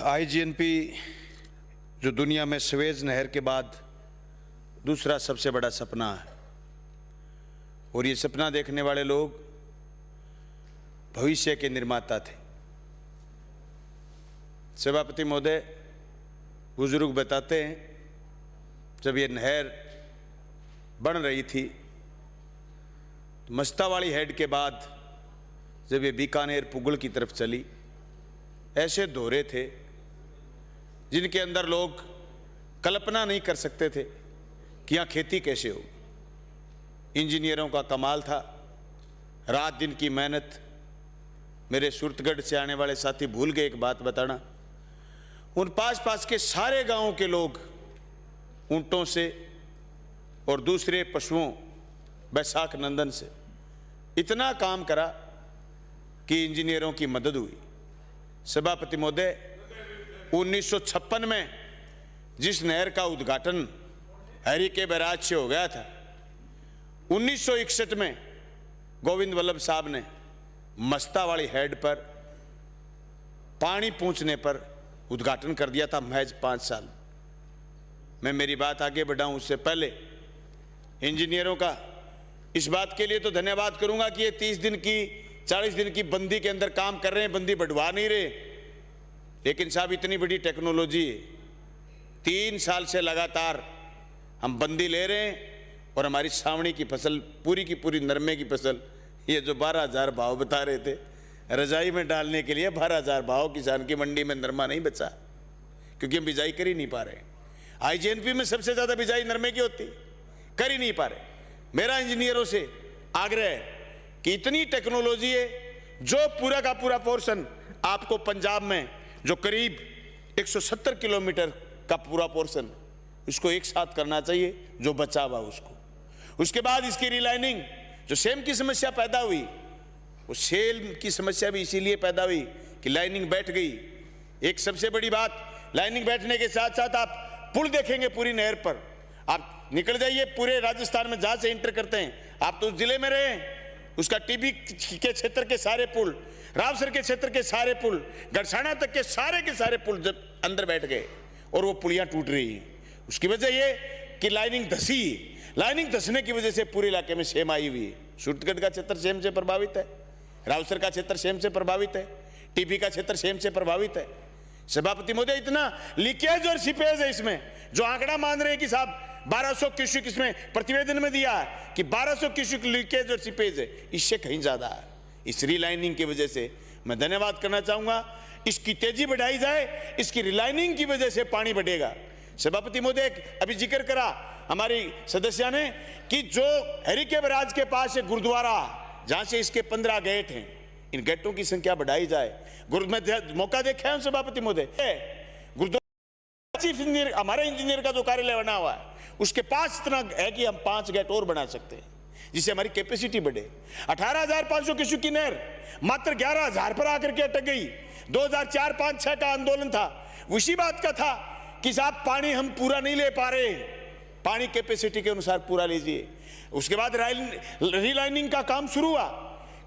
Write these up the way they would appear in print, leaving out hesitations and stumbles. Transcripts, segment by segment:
IGNP जो दुनिया में स्वेज नहर के बाद दूसरा सबसे बड़ा सपना है और ये सपना देखने वाले लोग भविष्य के निर्माता थे। सभापति महोदय, बुजुर्ग बताते हैं जब ये नहर बन रही थी तो मस्तावाली हेड के बाद जब ये बीकानेर पुगल की तरफ चली, ऐसे दौरे थे जिनके अंदर लोग कल्पना नहीं कर सकते थे कि यहाँ खेती कैसे हो। इंजीनियरों का कमाल था, रात दिन की मेहनत। मेरे सुरतगढ़ से आने वाले साथी भूल गए एक बात बताना, उन पास के सारे गांवों के लोग ऊंटों से और दूसरे पशुओं बैसाख नंदन से इतना काम करा कि इंजीनियरों की मदद हुई। सभापति महोदय, 1956 में जिस नहर का उद्घाटन हरि के बैराज से हो गया था, 1961 में गोविंद वल्लभ साहब ने मस्तावाली हेड पर पानी पहुंचने पर उद्घाटन कर दिया था, महज 5 साल। मैं मेरी बात आगे बढ़ाऊं उससे पहले इंजीनियरों का इस बात के लिए तो धन्यवाद करूंगा कि ये 30 दिन की 40 दिन की बंदी के अंदर काम कर रहे हैं, बंदी बढ़वा नहीं रहे। लेकिन साहब, इतनी बड़ी टेक्नोलॉजी है, 3 साल से लगातार हम बंदी ले रहे हैं और हमारी सावणी की फसल, पूरी की पूरी नरमे की फसल, ये जो 12,000 भाव बता रहे थे रजाई में डालने के लिए, 12,000 भाव किसान की मंडी में नरमा नहीं बचा क्योंकि हम बिजाई कर ही नहीं पा रहे। आईजीएनपी में सबसे ज्यादा बिजाई नरमे की होती, कर ही नहीं पा रहे। मेरा इंजीनियरों से आग्रह है कि इतनी टेक्नोलॉजी है, जो पूरा का पूरा पोर्शन आपको पंजाब में जो करीब 170 किलोमीटर का पूरा पोर्शन, उसको एक साथ करना चाहिए जो बचा हुआ उसको। उसके बाद इसकी रिलाइनिंग, जो सेम की समस्या पैदा हुई, वो सेम की समस्या भी इसीलिए पैदा हुई कि लाइनिंग बैठ गई। एक सबसे बड़ी बात, लाइनिंग बैठने के साथ साथ आप पुल देखेंगे पूरी नहर पर, आप निकल जाइए पूरे राजस्थान में जहां से इंटर करते हैं, आप तो उस जिले में रहे, उसका टीबी के क्षेत्र के सारे पुल, रावसर के क्षेत्र के सारे पुल, गड़साना तक के सारे पुल जब अंदर बैठ गए और वो पुलियां टूट रही हैं। उसकी वजह ये कि लाइनिंग धसी, लाइनिंग धसने की वजह से पूरे इलाके में सेम आई हुई है। सुरतगढ़ का क्षेत्र सेम से प्रभावित है, रावसर का क्षेत्र सेम से प्रभावित है, टीबी का क्षेत्र सेम से प्रभावित है। सभापति महोदय, इतना लीकेज और सीपेज है इसमें, जो आंकड़ा मान रहे हैं कि साहब 1200 क्यूसेक इसमें प्रतिवेदन में दिया है कि 1200 क्यूसेक लीकेज और सीपेज है, इससे कहीं ज्यादा है। इस रिलाइनिंग की वजह से मैं धन्यवाद करना चाहूंगा, इसकी तेजी बढ़ाई जाए, इसकी रिलाइनिंग की वजह से पानी बढ़ेगा। सभापति महोदय, अभी जिक्र करा हमारी सदस्य ने कि जो हरि के बैराज के पास है गुरुद्वारा, जहां से इसके 15 गेट हैं, इन गेटों की संख्या बढ़ाई जाए। में मौका देखा है सभापति महोदय, गुरुद्वारा चीफ इंजीनियर, हमारे इंजीनियर का जो कार्यालय बना हुआ है, उसके पास इतना है कि हम 5 गेट और बना सकते हैं जिससे हमारी कैपेसिटी बढ़े। 18,500 क्यूसेक की नहर मात्र 11,000 पर आकर के अटक गई। 2004-5-6 का आंदोलन था, उसी बात का था कि साहब पानी हम पूरा नहीं ले पा रहे, पानी कैपेसिटी के अनुसार पूरा लीजिए। उसके बाद रिलाइनिंग का काम शुरू हुआ।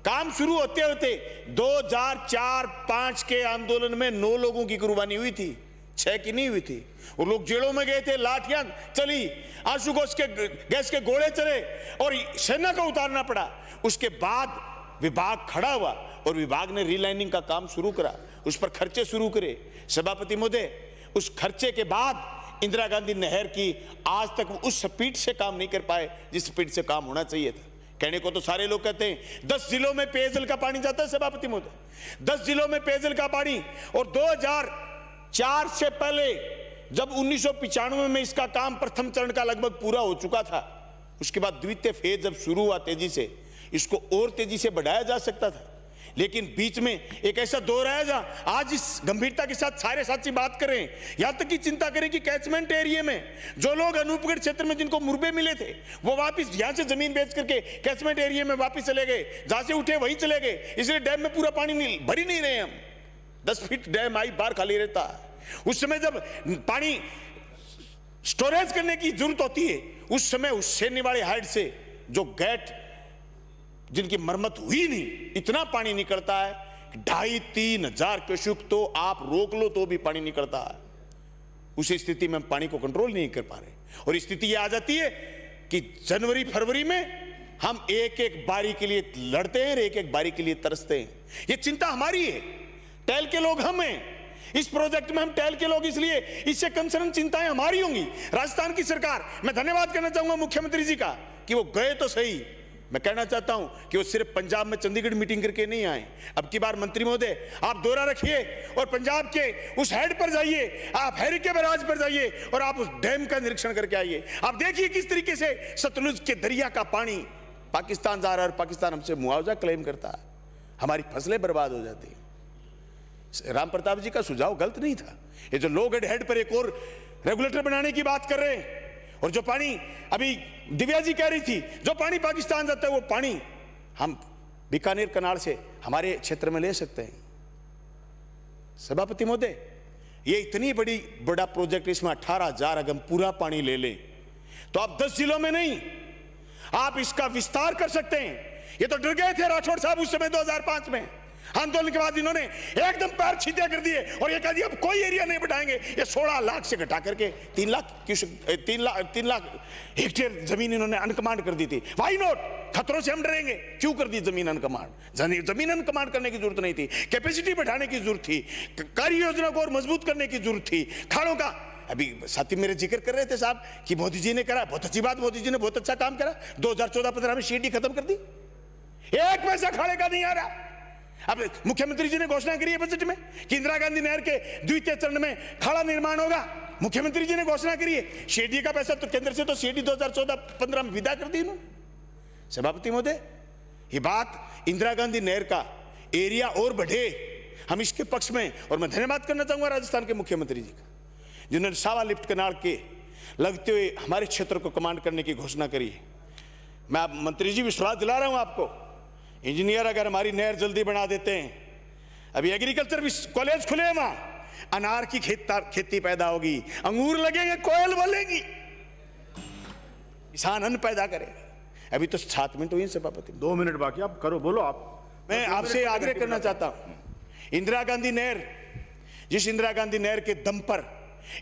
काम शुरू होते होते 2004-5 के आंदोलन में 9 लोगों की कुर्बानी हुई थी, 6 की नहीं हुई थी। वो लोग जेलों में गए थे, लाठियां चली, आंसू गैस के गोले चले और सेना को उतारना पड़ा। उसके बाद विभाग खड़ा हुआ और विभाग ने रिलाइनिंग का काम शुरू करा, उस पर खर्चे शुरू करे। सभापति महोदय, उस खर्चे के बाद इंदिरा गांधी नहर की आज तक उस स्पीड से काम नहीं कर पाए जिस स्पीड से काम होना चाहिए था। कहने को तो सारे लोग कहते हैं 10 जिलों में पेयजल का पानी जाता है सभापति महोदय, 10 जिलों में पेयजल का पानी। और 2004 से पहले जब 1995 में इसका काम प्रथम चरण का लगभग पूरा हो चुका था, उसके बाद द्वितीय फेज जब शुरू हुआ तेजी से, इसको और तेजी से बढ़ाया जा सकता था। लेकिन बीच में एक ऐसा दौर आया जहां आज इस गंभीरता के साथ सारे साथी बात कर रहे हैं, यहां तक की चिंता करें कि कैचमेंट एरिया में जो लोग अनूपगढ़ क्षेत्र में जिनको मुरबे मिले थे, वो वापस यहां से जमीन बेच करके कैचमेंट एरिया में वापस चले गए, जहां से उठे वहीं चले गए। इसलिए डैम में पूरा पानी भर ही नहीं रहे हम, 10 फीट डैम आई बार खाली रहता है। उस समय जब पानी स्टोरेज करने की जरूरत होती है, उस समय उस सेनीवाड़ी हाइट से जो गेट जिनकी मरम्मत हुई नहीं, इतना पानी निकलता है 2,500-3,000 क्यूसेक तो आप रोक लो तो भी पानी निकलता है। उस स्थिति में हम पानी को कंट्रोल नहीं कर पा रहे, और स्थिति ये आ जाती है कि जनवरी फरवरी में हम एक एक बारी के लिए लड़ते हैं, एक एक बारी के लिए तरसते हैं। ये चिंता हमारी है, टैल के लोग हम हैं, इस प्रोजेक्ट में हम टैल के लोग, इसलिए इससे कंसर्न चिंताएं हमारी होंगी। राजस्थान की सरकार, मैं धन्यवाद करना चाहूंगा मुख्यमंत्री जी का कि वो गए तो सही। मैं कहना चाहता हूं कि वो सिर्फ पंजाब में चंडीगढ़ मीटिंग करके नहीं आए। अब की बार मंत्री महोदय आप दौरा रखिए और पंजाब के उस हेड पर जाइए, आप हैरी के बैराज पर जाइए और आप उस डैम का निरीक्षण करके आइए। आप देखिए किस तरीके से सतलुज के दरिया का पानी पाकिस्तान जा रहा है और पाकिस्तान हमसे मुआवजा क्लेम करता है, हमारी फसलें बर्बाद हो जाती हैं। राम प्रताप जी का सुझाव गलत नहीं था। ये जो लोग हेड पर एक और रेगुलेटर बनाने की बात कर रहे हैं, और जो पानी अभी दिव्या जी कह रही थी, जो पानी पाकिस्तान जाता है वो पानी हम बीकानेर कनाल से हमारे क्षेत्र में ले सकते हैं। सभापति महोदय, ये इतनी बड़ा प्रोजेक्ट, इसमें 18,000 अगर हम पूरा पानी ले लें तो आप 10 जिलों में नहीं, आप इसका विस्तार कर सकते हैं। ये तो डर गए थे राठौड़ साहब उस समय 2005 में आंदोलन के बाद, इन्होंने एकदम पैर सीधे कर दिए और ये कह दिया अब कोई एरिया नहीं बढ़ाएंगे। ये 16 लाख से घटा करके 3 लाख हेक्टेयर जमीन इन्होंने अनकमांड कर दी थी। Why not? खतरों से हम डरेंगे क्यों कर दी जमीन अनकमांड? जमीन अनकमांड करने की जरूरत नहीं थी, कैपेसिटी बढ़ाने की जरूरत थी, कार्य योजना को और मजबूत करने की जरूरत थी। खाड़ों का अभी साथी मेरे जिक्र कर रहे थे साहब कि मोदी जी ने करा, बहुत अच्छी बात, मोदी जी ने बहुत अच्छा काम करा। 2014-15 में सीडी खत्म कर दी, एक पैसा खाड़े का नहीं आ रहा। अब मुख्यमंत्री जी ने घोषणा करी है बजट में कि इंदिरा गांधी नहर के द्वितीय चरण में खाड़ा निर्माण होगा। मुख्यमंत्री जी ने घोषणा करी है। सीडी का पैसा तो केंद्र से तो सीडी 2014-15 में विदा कर दी इन्होंने। सभापति महोदय, ये बात इंदिरा गांधी नहर का एरिया और बढ़े, हम इसके पक्ष में, और मैं धन्यवाद करना चाहूंगा राजस्थान के मुख्यमंत्री जी का, जिन्होंने सावा लिफ्ट कनाल के लगते हुए हमारे क्षेत्र को कमांड करने की घोषणा करी है। मैं आप मंत्री जी विश्वास दिला रहा हूं आपको, इंजीनियर अगर हमारी नहर जल्दी बना देते हैं, अभी एग्रीकल्चर कॉलेज खुले हैं, वहां अनार की खेती पैदा होगी, अंगूर लगेंगे, कोयल बोलेंगी, किसान अन्न पैदा करेगा। अभी तो 7 मिनट हुई सभापति, 2 मिनट बाकी, आप करो, बोलो आप। मैं आपसे आग्रह करना चाहता हूं, इंदिरा गांधी नहर, जिस इंदिरा गांधी नहर के दम पर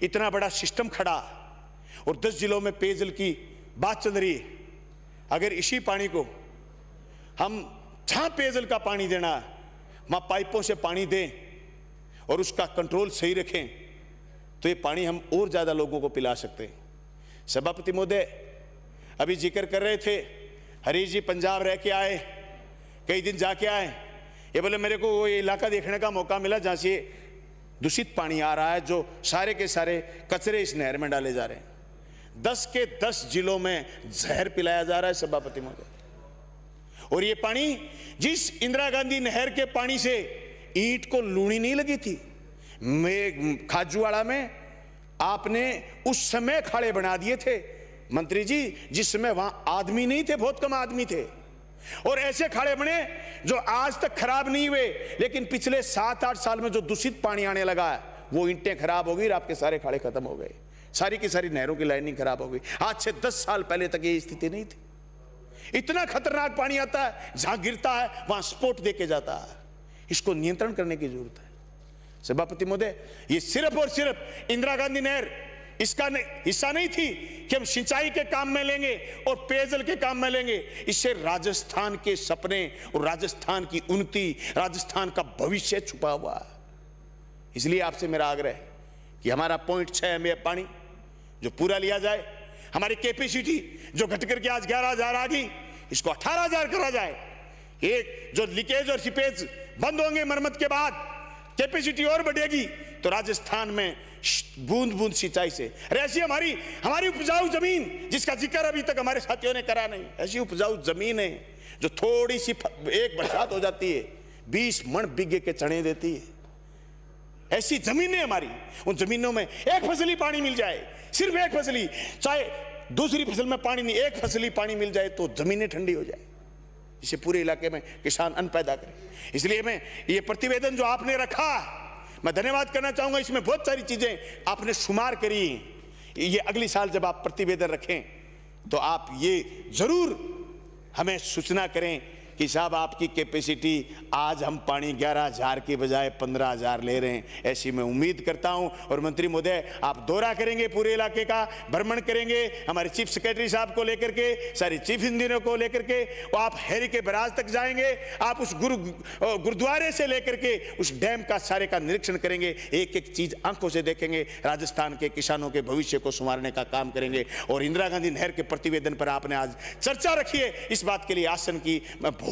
इतना बड़ा सिस्टम खड़ा और 10 जिलों में पेयजल की बात चल रही है, अगर इसी पानी को हम जहां पेयजल का पानी देना वहां पाइपों से पानी दें और उसका कंट्रोल सही रखें तो ये पानी हम और ज्यादा लोगों को पिला सकते हैं। सभापति महोदय, अभी जिक्र कर रहे थे हरीश जी पंजाब रह के आए, कई दिन जाके आए, ये बोले मेरे को वो इलाका देखने का मौका मिला जहां से दूषित पानी आ रहा है, जो सारे के सारे कचरे इस नहर में डाले जा रहे हैं। 10 के 10 जिलों में जहर पिलाया जा रहा है सभापति महोदय। और ये पानी, जिस इंदिरा गांधी नहर के पानी से ईंट को लूनी नहीं लगी थी, खाजूवाड़ा में आपने उस समय खाड़े बना दिए थे मंत्री जी, जिस समय वहां आदमी नहीं थे, बहुत कम आदमी थे, और ऐसे खाड़े बने जो आज तक खराब नहीं हुए, लेकिन पिछले 7-8 साल में जो दूषित पानी आने लगा है वो ईंटें खराब हो गई और आपके सारे खाड़े खत्म हो गए, सारी की सारी नहरों की लाइनिंग खराब हो गई। आज से 10 साल पहले तक ये स्थिति नहीं थी। इतना खतरनाक पानी आता है, जहां गिरता है वहां स्फोट देके जाता है। इसको नियंत्रण करने की जरूरत है। सभापति महोदय, ये सिर्फ और सिर्फ इंदिरा गांधी नहर इसका हिस्सा नहीं थी कि हम सिंचाई के काम में लेंगे और पेयजल के काम में लेंगे। इससे राजस्थान के सपने और राजस्थान की उन्नति, राजस्थान का भविष्य छुपा हुआ है। इसलिए आपसे मेरा आग्रह है कि हमारा 0.6 MA पानी जो पूरा लिया जाए, हमारी कैपेसिटी जो घट करके आज 11,000 आ गई, इसको 18,000 करा जाए। एक जो लीकेज और सीपेज बंद होंगे मरम्मत के बाद, कैपेसिटी और बढ़ेगी तो राजस्थान में बूंद बूंद सिंचाई से, ऐसी हमारी उपजाऊ जमीन जिसका जिक्र अभी तक हमारे साथियों ने करा नहीं, ऐसी उपजाऊ जमीन है जो थोड़ी सी एक बरसात हो जाती है 20 मण बिघे के चने देती है। ऐसी जमीनें हमारी, उन जमीनों में एक फसली पानी मिल जाए, सिर्फ एक फसली, चाहे दूसरी फसल में पानी नहीं, एक फसली पानी मिल जाए तो जमीनें ठंडी हो जाए, जिससे पूरे इलाके में किसान अन्न पैदा करें। इसलिए मैं ये प्रतिवेदन जो आपने रखा, मैं धन्यवाद करना चाहूंगा। इसमें बहुत सारी चीजें आपने शुमार करी। ये अगली साल जब आप प्रतिवेदन रखें तो आप ये जरूर हमें सूचना करें कि कि साहब आपकी कैपेसिटी आज हम पानी 11,000 की बजाय 15,000 ले रहे हैं, ऐसी मैं उम्मीद करता हूं। और मंत्री महोदय, आप दौरा करेंगे, पूरे इलाके का भ्रमण करेंगे, हमारे चीफ सेक्रेटरी साहब को लेकर के, सारे चीफ इंजीनियर को लेकर के, और आप हैरी के बराज तक जाएंगे, आप उस गुरुद्वारे से लेकर के उस डैम का सारे का निरीक्षण करेंगे, एक एक चीज आंखों से देखेंगे, राजस्थान के किसानों के भविष्य को संवारने का काम करेंगे। और इंदिरा गांधी नहर के प्रतिवेदन पर आपने आज चर्चा रखी है, इस बात के लिए आसन की मैं बहुत